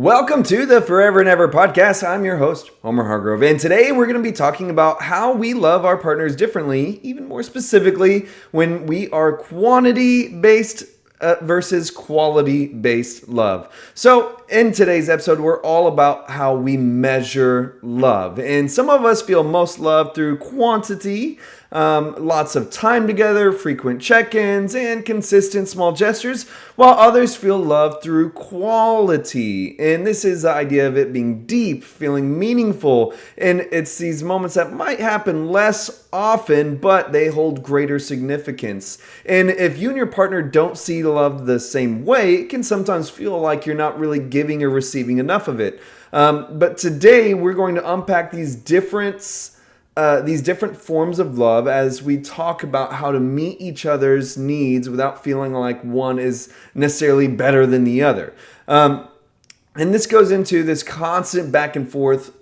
Welcome to the Forever and Ever podcast. I'm your host, Homer Hargrove, and today we're going to be talking about how we love our partners differently, even more specifically when we are quantity-based versus quality-based love. So in today's episode, we're all about how we measure love. And some of us feel most loved through quantity, lots of time together, frequent check-ins, and consistent small gestures, while others feel loved through quality. And this is the idea of it being deep, feeling meaningful, and it's these moments that might happen less often, but they hold greater significance. And if you and your partner don't see love the same way, it can sometimes feel like you're not really giving or receiving enough of it. But today we're going to unpack these different forms of love as we talk about how to meet each other's needs without feeling like one is necessarily better than the other. And this goes into this constant back and forth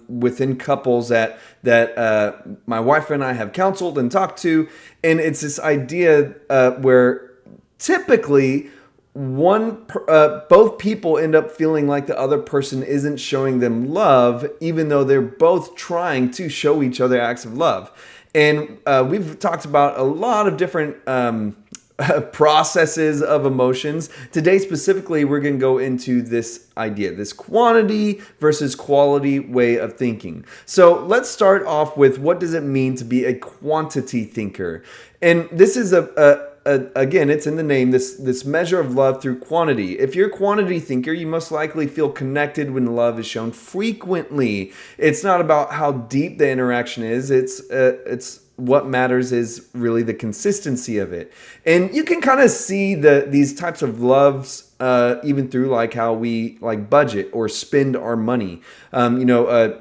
within couples that my wife and I have counseled and talked to. And it's this idea where typically both people end up feeling like the other person isn't showing them love, even though they're both trying to show each other acts of love. And we've talked about a lot of different processes of emotions. Today specifically, we're going to go into this idea, this quantity versus quality way of thinking. So let's start off with, what does it mean to be a quantity thinker? And this is again, it's in the name, this measure of love through quantity. If you're a quantity thinker, you most likely feel connected when love is shown frequently. It's not about how deep the interaction is. It's what matters is really the consistency of it. And you can kind of see these types of loves even through like how we like budget or spend our money. A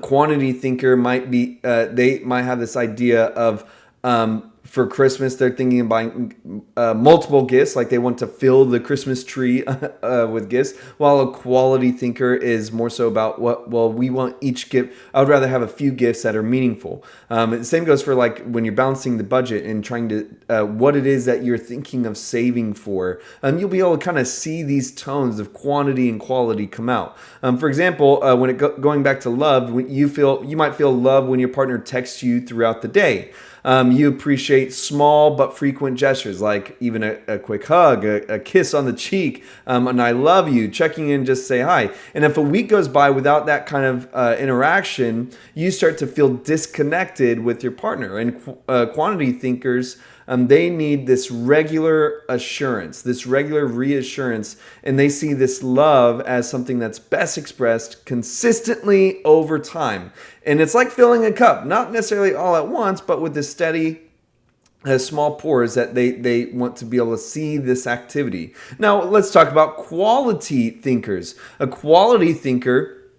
quantity thinker might be, they might have this idea of, for Christmas, they're thinking of buying multiple gifts, like they want to fill the Christmas tree with gifts, while a quality thinker is more so about we want each gift. I would rather have a few gifts that are meaningful. The same goes for like when you're balancing the budget and trying to, what it is that you're thinking of saving for. You'll be able to kind of see these tones of quantity and quality come out. For example, when going back to love, you might feel love when your partner texts you throughout the day. You appreciate small but frequent gestures, like even a quick hug, a kiss on the cheek, and I love you, checking in, just say hi. And if a week goes by without that kind of interaction, you start to feel disconnected with your partner. And quantity thinkers, they need this regular assurance, this regular reassurance, and they see this love as something that's best expressed consistently over time. And it's like filling a cup, not necessarily all at once, but with this steady small pours that they want to be able to see this activity. Now, let's talk about quality thinkers. A quality thinker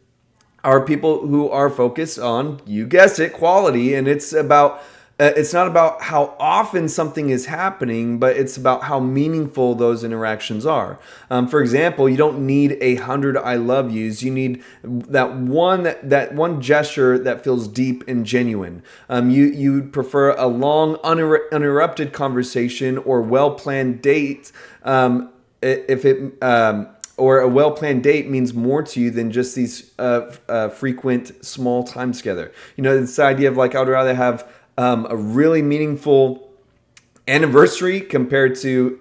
are people who are focused on, you guessed it, quality, and it's not about how often something is happening, but it's about how meaningful those interactions are. For example, you don't need 100 I love yous. You need that one gesture that feels deep and genuine. You prefer a long, uninterrupted conversation or well-planned date. Or a well-planned date means more to you than just these frequent small times together. This idea of like, I would rather have a really meaningful anniversary compared to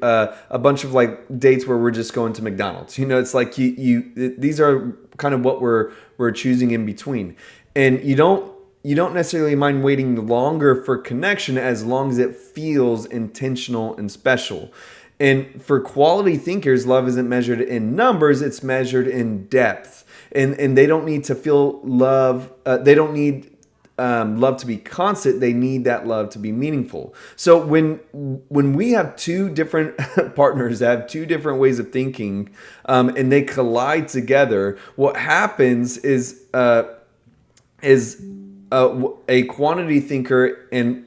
a bunch of like dates where we're just going to McDonald's. It's like these are kind of what we're choosing in between, and you don't necessarily mind waiting longer for connection as long as it feels intentional and special. And for quality thinkers, love isn't measured in numbers; it's measured in depth. And they don't need to feel love. They don't need love to be constant. They need that love to be meaningful. So when we have two different partners that have two different ways of thinking, and they collide together, what happens is a quantity thinker and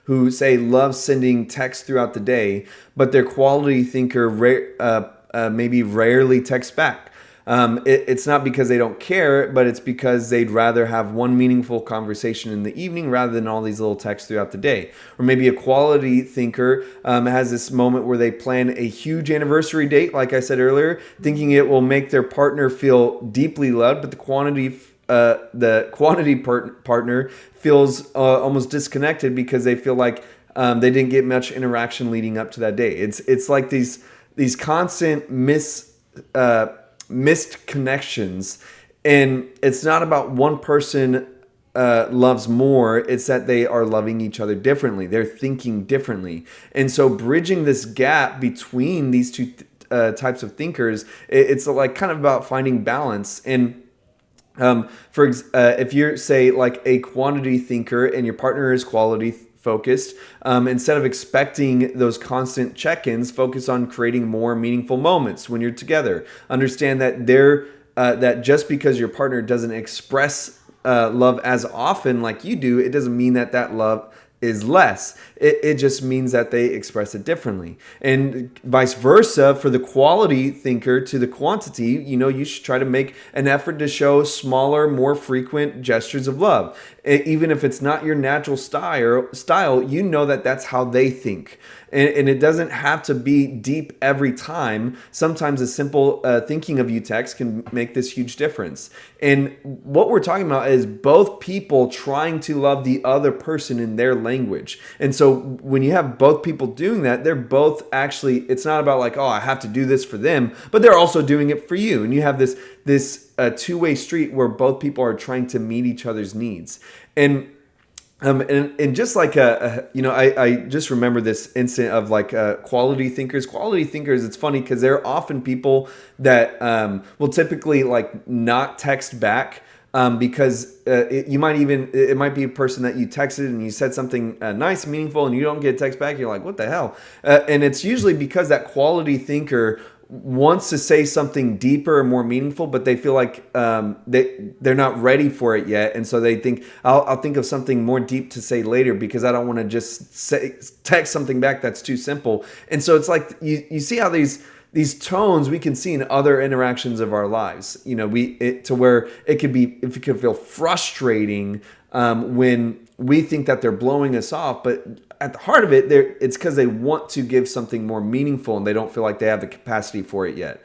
who say love sending texts throughout the day, but their quality thinker maybe rarely texts back. It's not because they don't care, but it's because they'd rather have one meaningful conversation in the evening rather than all these little texts throughout the day. Or maybe a quality thinker has this moment where they plan a huge anniversary date, like I said earlier, thinking it will make their partner feel deeply loved, but partner feels almost disconnected because they feel like they didn't get much interaction leading up to that day. It's like these constant missed connections, and it's not about one person loves more. It's that they are loving each other differently. They're thinking differently, and so bridging this gap between these two types of thinkers, it's like kind of about finding balance. And if you're, say, like a quantity thinker and your partner is quality focused, instead of expecting those constant check-ins, focus on creating more meaningful moments when you're together. Understand that that just because your partner doesn't express love as often like you do, it doesn't mean that love is less. It just means that they express it differently. And vice versa, for the quality thinker to the quantity, you should try to make an effort to show smaller, more frequent gestures of love. Even if it's not your natural style, that's how they think. And it doesn't have to be deep every time. Sometimes a simple thinking of you text can make this huge difference. And what we're talking about is both people trying to love the other person in their language. And so when you have both people doing that, they're both actually, it's not about like, oh, I have to do this for them, but they're also doing it for you. And you have this two-way street where both people are trying to meet each other's needs. And just like I just remember this incident of like quality thinkers. Quality thinkers, it's funny because they're often people that will typically like not text back because it might be a person that you texted and you said something nice, meaningful, and you don't get a text back. You're like, what the hell? And it's usually because that quality thinker wants to say something deeper and more meaningful, but they feel like they're not ready for it yet, and so they think I'll think of something more deep to say later because I don't want to just text something back that's too simple. And so it's like you see how these tones we can see in other interactions of our lives. To where it could feel frustrating when we think that they're blowing us off, but at the heart of it, it's because they want to give something more meaningful and they don't feel like they have the capacity for it yet.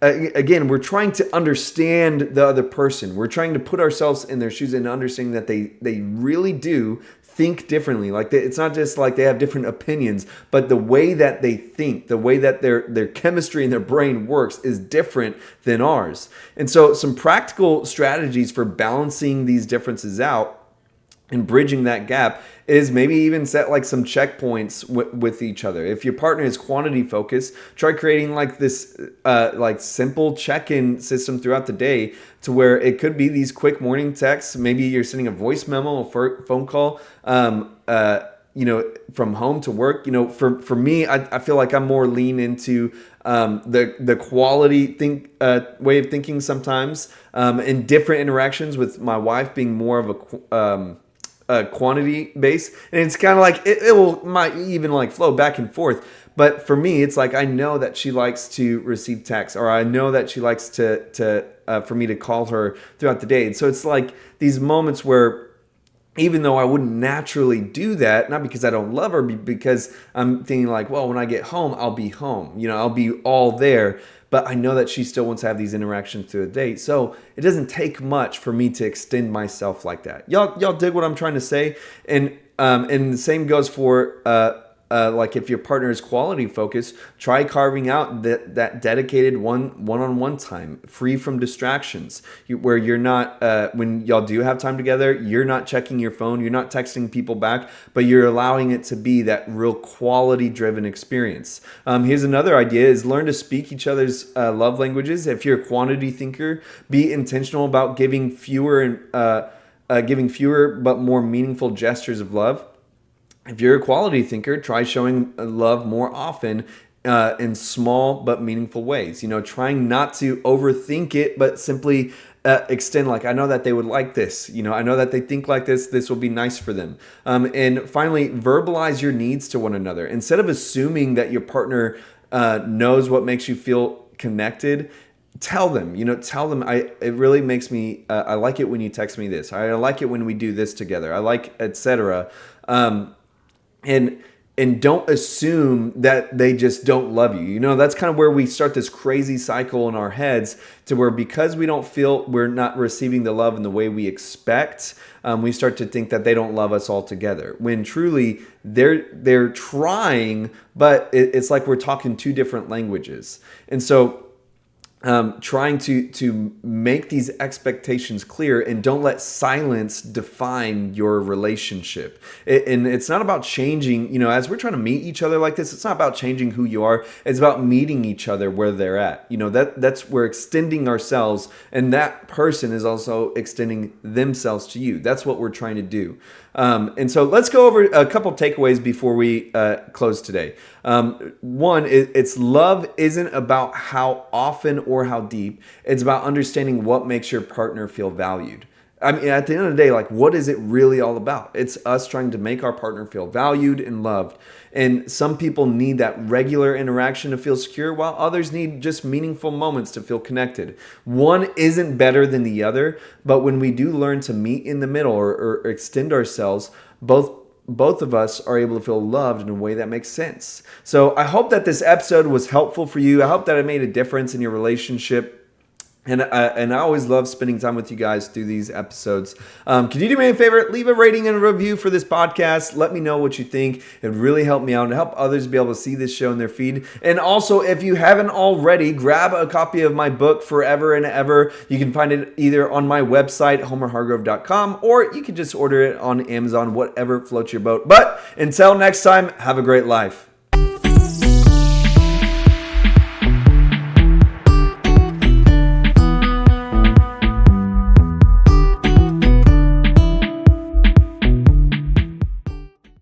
Again, we're trying to understand the other person. We're trying to put ourselves in their shoes and understanding that they really do think differently. Like it's not just like they have different opinions, but the way that they think, the way that their chemistry in their brain works is different than ours. And so some practical strategies for balancing these differences out and bridging that gap is maybe even set like some checkpoints with each other. If your partner is quantity focused, try creating like this like simple check-in system throughout the day to where it could be these quick morning texts. Maybe you're sending a voice memo, a phone call, from home to work. For me, I feel like I'm more lean into the quality way of thinking sometimes, in different interactions with my wife being more of a quantity base, and it's kind of like might even like flow back and forth. But for me, it's like I know that she likes to receive texts, or I know that she likes to for me to call her throughout the day. And so it's like these moments where, even though I wouldn't naturally do that, not because I don't love her, because I'm thinking like, well, when I get home, I'll be home. I'll be all there. But I know that she still wants to have these interactions through the day. So it doesn't take much for me to extend myself like that. Y'all dig what I'm trying to say? And the same goes for like if your partner is quality focused, try carving out that dedicated one-on-one time, free from distractions, where you're not, when y'all do have time together, you're not checking your phone, you're not texting people back, but you're allowing it to be that real quality-driven experience. Here's another idea: is learn to speak each other's love languages. If you're a quantity thinker, be intentional about giving fewer but more meaningful gestures of love. If you're a quality thinker, try showing love more often in small but meaningful ways. Trying not to overthink it, but simply extend, like, I know that they would like this. I know that they think like this. This will be nice for them. And finally, verbalize your needs to one another. Instead of assuming that your partner knows what makes you feel connected, tell them, it really makes me, I like it when you text me this. I like it when we do this together. I like, etc. And don't assume that they just don't love you. That's kind of where we start this crazy cycle in our heads, to where because we don't feel we're not receiving the love in the way we expect, we start to think that they don't love us altogether, when truly they're trying, but it's like we're talking two different languages. And so trying to make these expectations clear, and don't let silence define your relationship. And it's not about changing, as we're trying to meet each other like this, it's not about changing who you are. It's about meeting each other where they're at. That's we're extending ourselves, and that person is also extending themselves to you. That's what we're trying to do. And so let's go over a couple takeaways before we close today. One, it's love isn't about how often or how deep. It's about understanding what makes your partner feel valued. I mean, at the end of the day, like, what is it really all about? It's us trying to make our partner feel valued and loved. And some people need that regular interaction to feel secure, while others need just meaningful moments to feel connected. One isn't better than the other, but when we do learn to meet in the middle, or extend ourselves, both of us are able to feel loved in a way that makes sense. So I hope that this episode was helpful for you. I hope that it made a difference in your relationship. And I always love spending time with you guys through these episodes. Can you do me a favor? Leave a rating and a review for this podcast. Let me know what you think. It would really help me out and help others be able to see this show in their feed. And also, if you haven't already, grab a copy of my book, Forever and Ever. You can find it either on my website, homerhargrove.com, or you can just order it on Amazon, whatever floats your boat. But until next time, have a great life.